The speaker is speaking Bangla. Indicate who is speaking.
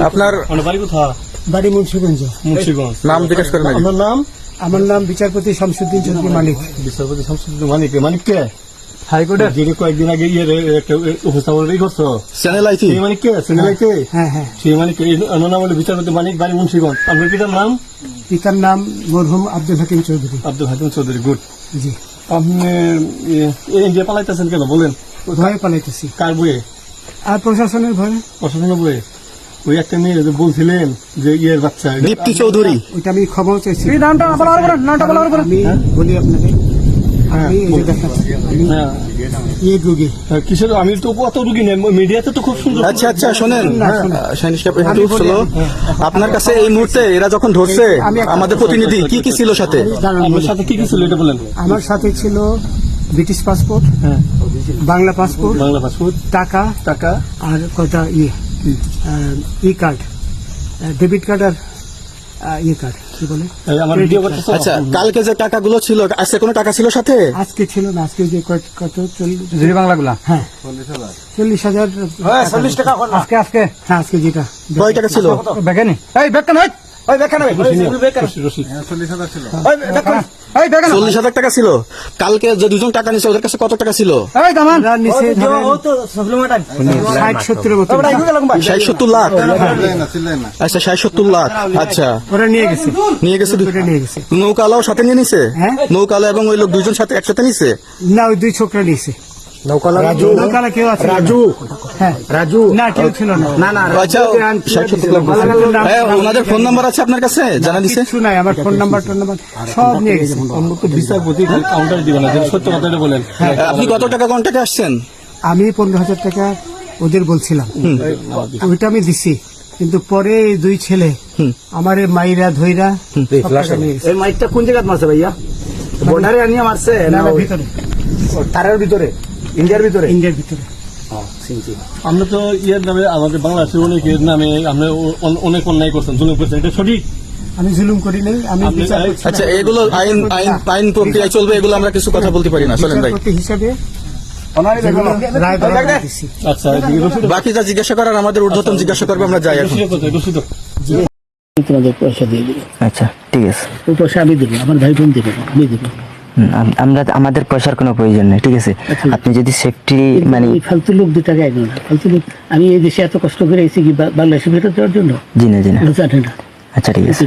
Speaker 1: আপনার
Speaker 2: বাড়ি কোথায়?
Speaker 3: বাড়ি মুন্সিগঞ্জ।
Speaker 2: মুন্সিগঞ্জ।
Speaker 1: নাম জিজ্ঞেস করেন।
Speaker 2: আপনার নাম?
Speaker 3: আমার নাম বিচারপতি শামসুদ্দিন চৌধুরী মানিক।
Speaker 2: বিচারপতি শামসুদ্দিন মানিক। মানিক কে?
Speaker 3: হাইকোর্টের
Speaker 2: যিনি কয়েকদিন আগে একটা উপস্থাপন করছো
Speaker 1: চ্যানেল আইছি।
Speaker 2: সেই মানিক কে? চ্যানেল কে?
Speaker 3: হ্যাঁ হ্যাঁ।
Speaker 2: সেই মানিক নাম হলো বিচারপতি মানিক, বাড়ি মুন্সিগঞ্জ। আপনার পিতার নাম?
Speaker 3: পিতার নাম মরহুম আব্দুল হাকিম চৌধুরী।
Speaker 2: আব্দুল হাকিম চৌধুরী। গুড।
Speaker 3: জি।
Speaker 2: আপনি ইন্ডিয়া পালাইতেছেন কেন বলেন?
Speaker 3: ভয়ে পালাইতেছি।
Speaker 2: কার বইয়ে?
Speaker 3: আর প্রশাসনের ভয়ে।
Speaker 2: প্রশাসনের বইয়ে? ওই একটা মেয়ে যে বলছিলেন যে ইয়ের বাচ্চা,
Speaker 1: দীপ্তি চৌধুরী।
Speaker 3: ওইটা আমি খবর চাইছি।
Speaker 2: নামটা
Speaker 3: আমি বলি আপনাকে, আমি এই যে দেখাচ্ছি, আমি রুগী।
Speaker 2: কিসের? আমি তো অত রুগী নেই, মিডিয়াতে তো খুব সুন্দর।
Speaker 1: আচ্ছা আচ্ছা, শোনেন শাইনিশ কাপ একটু স্লো। আপনার কাছে এই মুহূর্তে এরা যখন ধরছে আমাদের প্রতিনিধি কি কি ছিল সাথে?
Speaker 2: আপনার সাথে কি কি ছিল এটা বলেন।
Speaker 3: আমার সাথে ছিল British passport, Bangla passport,
Speaker 2: Bangla passport,
Speaker 3: টাকা
Speaker 2: টাকা,
Speaker 3: আর কটা ই কার্ড, ডেবিট কার্ড আর ই কার্ড, কি বলে
Speaker 2: আমার ভিডিও করতেছো।
Speaker 1: আচ্ছা, কালকে যে টাকাগুলো ছিল, আজকে কোনো টাকা ছিল সাথে?
Speaker 3: আজকে ছিল না, আজকে যে কত
Speaker 4: 40 বাংলাগুলা।
Speaker 3: হ্যাঁ 40,000।
Speaker 4: 40 টাকা আজকে
Speaker 3: হ্যাঁ আজকে যেটা।
Speaker 1: কয় টাকা ছিল?
Speaker 4: বেকেনি এই বেকেন হয় ওই বেকেন হবে
Speaker 2: রশিদ।
Speaker 4: 40,000 ছিল ওই বেকেন এই বেকেন
Speaker 1: 40,000 টাকা ছিল। কালকে যে দুজন টাকা নিছে ওদের কাছে কত টাকা ছিল?
Speaker 4: এই দামান
Speaker 3: নিচে
Speaker 4: ও তো সাপ্লিমেন্ট
Speaker 3: 60-70 মতো।
Speaker 1: 60-70 লাখ। আচ্ছা 60-70 লাখ। আচ্ছা,
Speaker 3: ওরা নিয়ে গেছে।
Speaker 1: নিয়ে গেছে।
Speaker 3: ওটা নিয়ে গেছে।
Speaker 1: নৌকালাও সাথে নিয়ে নিছে?
Speaker 3: হ্যাঁ।
Speaker 1: নৌকালা এবং ওই লোক দুজন সাথে একসাথে নিছে?
Speaker 3: না, ওই দুই ছোকরা নিয়েছে। নৌকালা কেউ আছে? হ্যাঁ
Speaker 4: রাজু
Speaker 3: না, কেউ ছিল না।
Speaker 4: না
Speaker 1: আচ্ছা, 60-70 লাখ বলছেন। হ্যাঁ, ওনাদের ফোন নাম্বার আছে আপনার কাছে? জানা দিছে?
Speaker 3: কিছু নাই, আমার ফোন নাম্বার সব নিয়ে গেছে।
Speaker 2: অন্য তো বিচারপতি কাউন্টার দিবেন না, সত্য কথাটা বলেন।
Speaker 1: আপনি কত টাকা কন্ট্যাক্টে আসছেন?
Speaker 3: আমি 15,000 টাকা ওদের বলছিলাম, ওইটা আমি দিছি। কিন্তু পরে এই দুই ছেলে আমারে মাইরা ধইরা সব টাকা নিয়ে গেছে।
Speaker 4: এই মাইকটা কোন জায়গায় মারছে ভাইয়া? বর্ডারে আনিয়া মারছে না
Speaker 3: ভিতরে,
Speaker 4: তারের ভিতরে, ইন্ডিয়ার ভিতরে?
Speaker 3: ইন্ডিয়ার ভিতরে।
Speaker 2: আমরা তো ইয়ের নামে, আমাদের বাংলাদেশের অনেকের নামে আমরা অনেক অন্যায় করছেন, জুলুম করছেন, এটা সঠিক?
Speaker 3: আমি জুলুম করি নাই, আমি বিচার করছি।
Speaker 1: আচ্ছা, এগুলো আইন প্রক্রিয়ায় চলবে, এগুলো আমরা কিছু কথা বলতে পারি না। চলেন ভাই,
Speaker 3: বিচারপতি হিসাবে রায় দিছি।
Speaker 2: আচ্ছা, এদিকে রশিদ।
Speaker 1: বাকি যা জিজ্ঞাসা করার আমাদের ঊর্ধ্বতন জিজ্ঞাসা করবে, আমরা যাই এখন।
Speaker 2: রশিদ।
Speaker 3: তোমাদের পয়সা দিয়ে দেবো।
Speaker 5: আচ্ছা ঠিক আছে,
Speaker 3: ওই পয়সা আমি দেবো, আমার ভাই বোন দেবো, আমি দেবো।
Speaker 5: আমাদের পয়সার কোনো প্রয়োজন নেই, ঠিক আছে? আপনি যদি সেফটি মানে
Speaker 3: ফালতু লোক 2 টাকা একজন, ফালতু লোক। আমি এই দেশে এত কষ্ট করে এসেছি কি বাংলাদেশে ফেরত দেওয়ার জন্য?
Speaker 5: জি না
Speaker 3: জানে না।
Speaker 5: আচ্ছা ঠিক আছে।